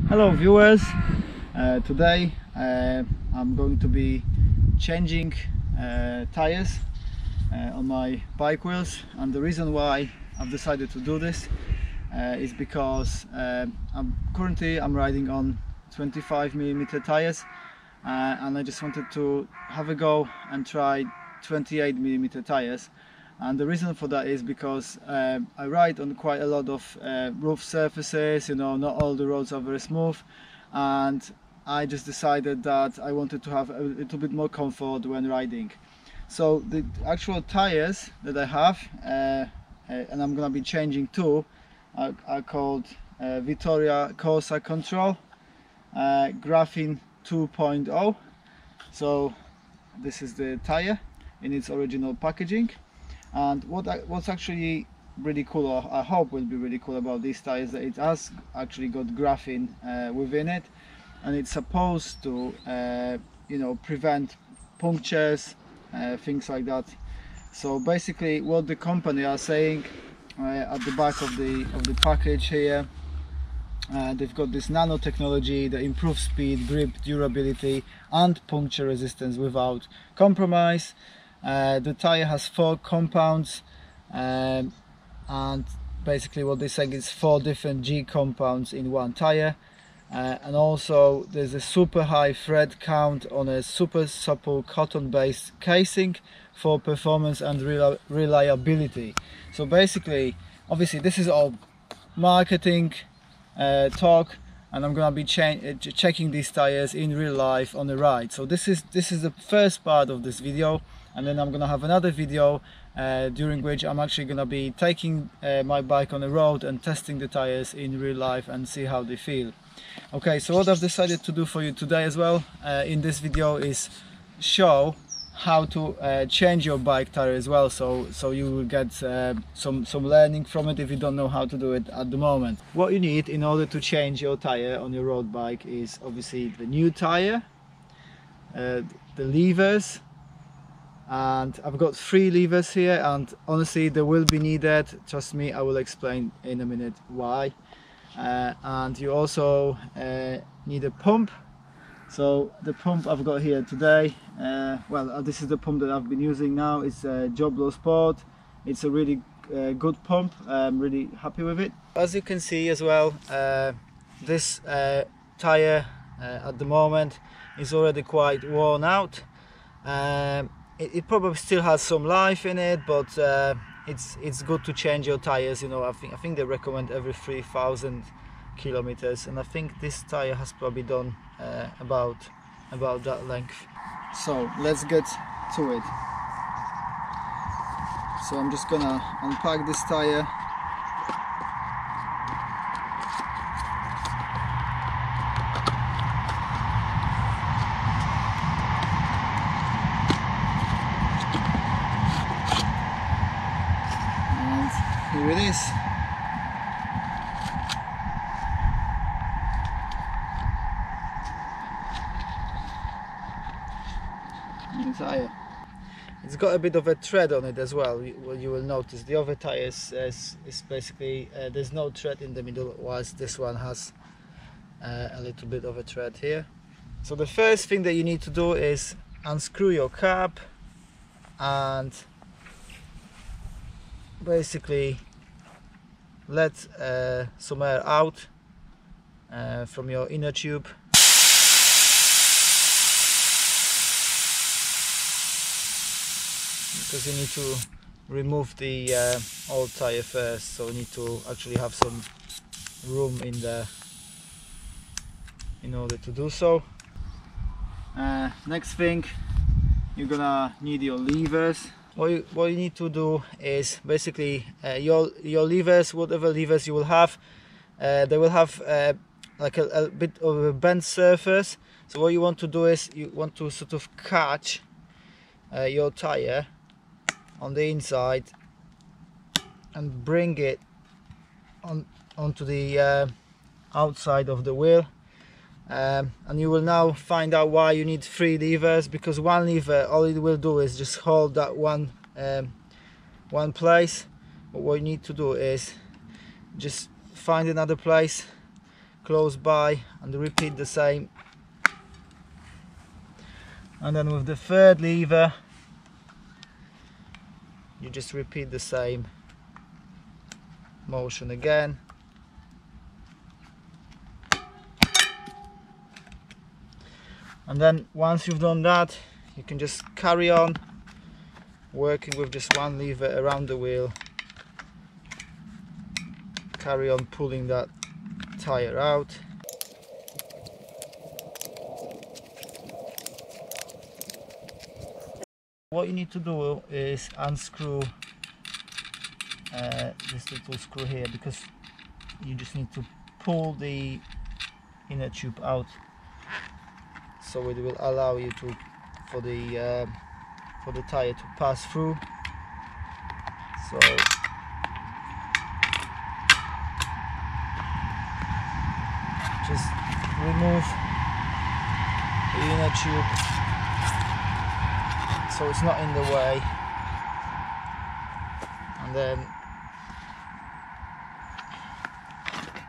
Hello viewers, today I'm going to be changing tires on my bike wheels, and the reason why I've decided to do this is because I'm riding on 25mm tires, and I just wanted to have a go and try 28mm tires. And the reason for that is because I ride on quite a lot of rough surfaces, not all the roads are very smooth, and I just decided that I wanted to have a little bit more comfort when riding. So the actual tires that I have, and I'm gonna be changing two, are called Vittoria Corsa Control Graphene 2.0. So this is the tire in its original packaging. And what's actually really cool, or I hope will be really cool about this tire, is that it has actually got graphene within it, and it's supposed to prevent punctures, things like that. So basically what the company are saying at the back of the package here, they've got this nanotechnology that improves speed, grip, durability and puncture resistance without compromise. The tire has 4 compounds, and basically what they're saying is 4 different G compounds in one tire, and also there's a super high thread count on a super supple cotton based casing for performance and reliability. So basically, obviously this is all marketing talk, and I'm gonna be checking these tires in real life on the ride. So this is the first part of this video, and then I'm gonna have another video during which I'm actually gonna be taking my bike on the road and testing the tires in real life and see how they feel. Okay, so what I've decided to do for you today as well in this video is show how to change your bike tire as well, so you will get some learning from it if you don't know how to do it at the moment. What you need in order to change your tire on your road bike is obviously the new tire, the levers, and I've got 3 levers here, and honestly they will be needed, trust me, I will explain in a minute why. And you also need a pump. So the pump I've got here today, this is the pump that I've been using now. It's a Joblo Sport. It's a really good pump. I'm really happy with it. As you can see as well, this tire at the moment is already quite worn out. It probably still has some life in it, but it's good to change your tires. I think they recommend every 3,000 kilometers, and I think this tire has probably done about that length. So let's get to it. So I'm just gonna unpack this tire. Here it is. New tire. It's got a bit of a tread on it as well. You will notice the other tire is basically there's no tread in the middle, whilst this one has a little bit of a tread here. So the first thing that you need to do is unscrew your cap and basically let some air out from your inner tube. Because you need to remove the old tire first, so you need to actually have some room in there in order to do so. Next thing, you're gonna need your levers. What you need to do is basically your levers, whatever levers you will have, they will have like a bit of a bent surface. So what you want to do is you want to sort of catch your tire on the inside and bring it onto the outside of the wheel. And you will now find out why you need 3 levers, because one lever, all it will do is just hold that one place. But what you need to do is just find another place, close by and repeat the same. And then with the third lever you just repeat the same motion again. And then once you've done that, you can just carry on working with just one lever around the wheel, carry on pulling that tire out. What you need to do is unscrew this little screw here, because you just need to pull the inner tube out, so it will allow you to for the tire to pass through. So just remove the inner tube so it's not in the way, and then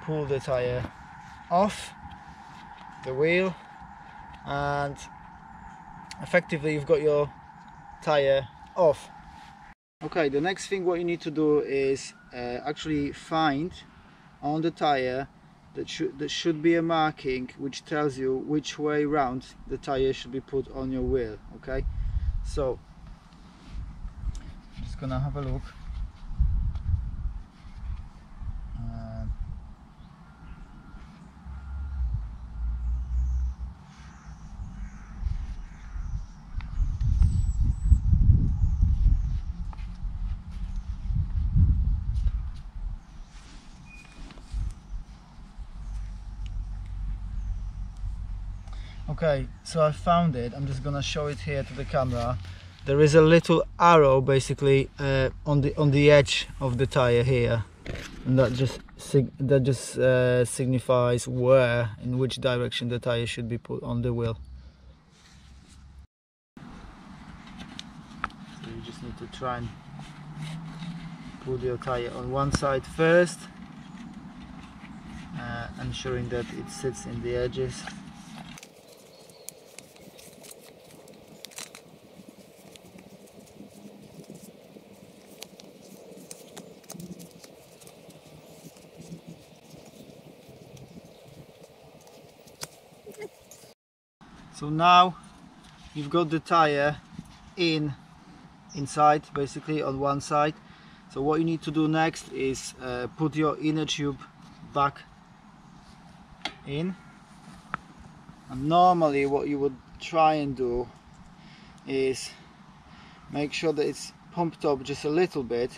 pull the tire off the wheel, and effectively you've got your tire off. Okay, the next thing what you need to do is actually find on the tire that should be a marking which tells you which way round the tire should be put on your wheel. Okay, so I'm just gonna have a look. Okay, so I found it. I'm just gonna show it here to the camera. There is a little arrow basically on the edge of the tire here, and that just signifies in which direction the tire should be put on the wheel. So you just need to try and put your tire on one side first, ensuring that it sits in the edges. So now you've got the tire inside, basically on one side. So what you need to do next is put your inner tube back in. And normally what you would try and do is make sure that it's pumped up just a little bit,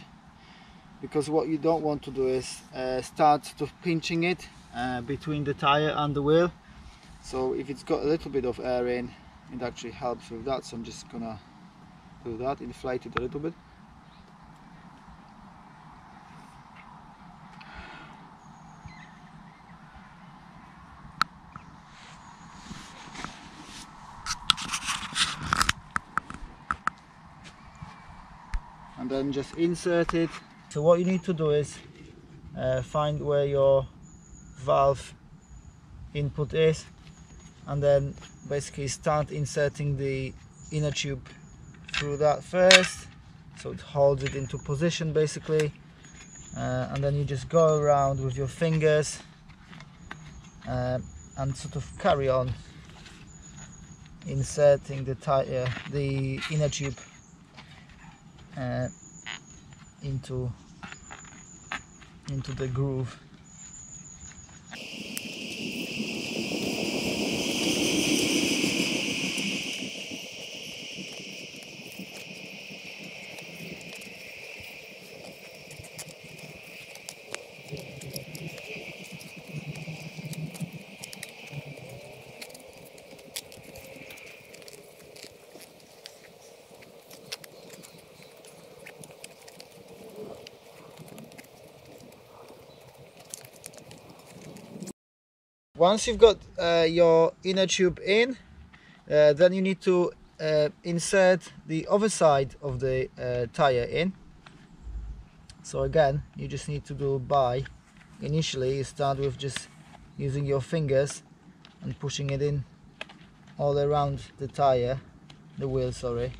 because what you don't want to do is start to pinching it between the tire and the wheel. So if it's got a little bit of air in, it actually helps with that. So I'm just gonna do that, inflate it a little bit. And then just insert it. So what you need to do is find where your valve input is, and then basically start inserting the inner tube through that first, so it holds it into position basically, and then you just go around with your fingers and sort of carry on inserting the inner tube into the groove. Once you've got your inner tube in, then you need to insert the other side of the tire in. So again, you just need to do initially you start with just using your fingers and pushing it in all around the tire, the wheel, sorry.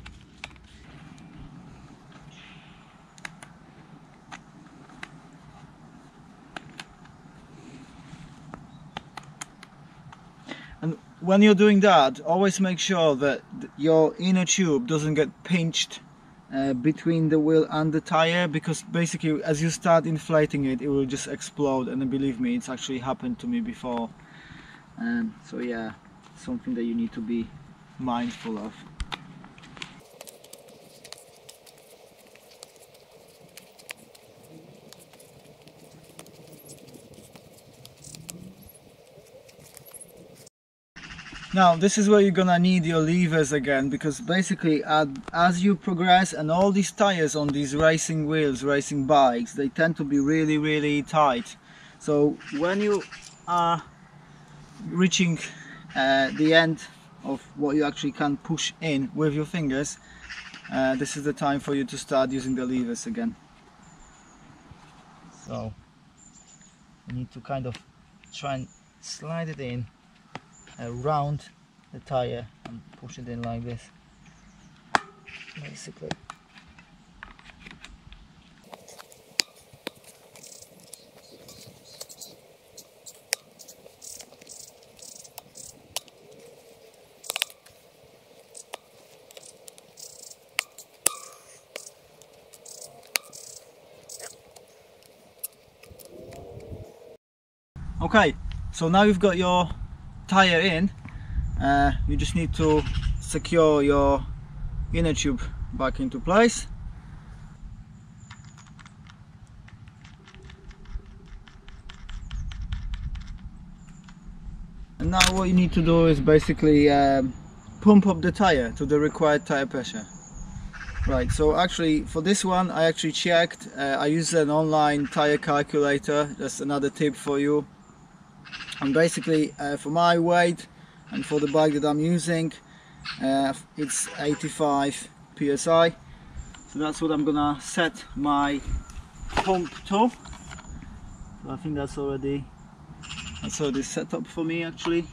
And when you're doing that, always make sure that your inner tube doesn't get pinched between the wheel and the tire, because basically as you start inflating it, it will just explode, and believe me, it's actually happened to me before. So yeah, something that you need to be mindful of. Now this is where you're gonna need your levers again, because basically as you progress, and all these tires on these racing wheels, racing bikes, they tend to be really tight. So when you are reaching the end of what you actually can push in with your fingers, this is the time for you to start using the levers again. So you need to kind of try and slide it in around the tire and push it in like this, basically. Okay, so now you've got your tire in, you just need to secure your inner tube back into place. And now what you need to do is basically pump up the tire to the required tire pressure. Right, so actually for this one I actually checked, I used an online tire calculator. That's another tip for you. And basically for my weight and for the bike that I'm using, it's 85 psi. So that's what I'm gonna set my pump to. So I think that's already set up for me actually.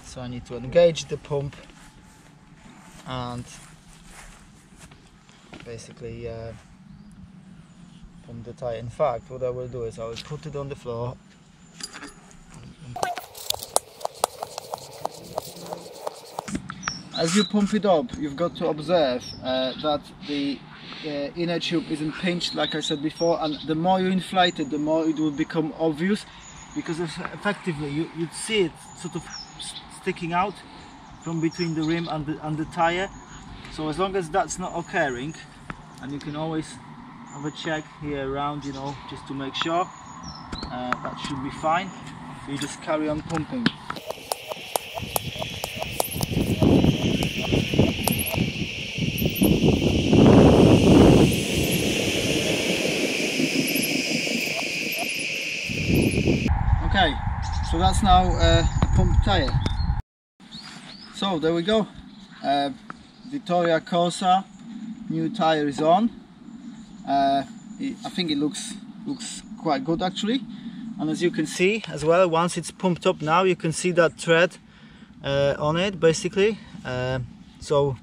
So I need to engage the pump and basically pump the tire. In fact, what I will do is I will put it on the floor. As you pump it up, you've got to observe that the inner tube isn't pinched, like I said before, and the more you inflate it, the more it will become obvious, because effectively you'd see it sort of sticking out from between the rim and the tire. So as long as that's not occurring, and you can always have a check here around, you know, just to make sure, that should be fine. So you just carry on pumping. Okay, so that's now a pump tire. So there we go, Vittoria Corsa new tire is on. I think it looks quite good actually, and as you can see as well, once it's pumped up now, you can see that tread on it basically. So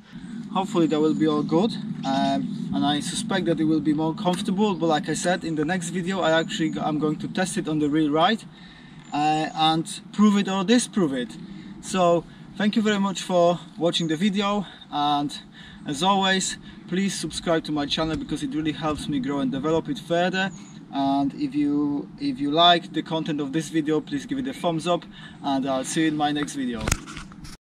hopefully that will be all good, and I suspect that it will be more comfortable. But like I said, in the next video I'm going to test it on the real ride and prove it or disprove it. So thank you very much for watching the video, and as always, please subscribe to my channel because it really helps me grow and develop it further. And if you like the content of this video, please give it a thumbs up, and I'll see you in my next video.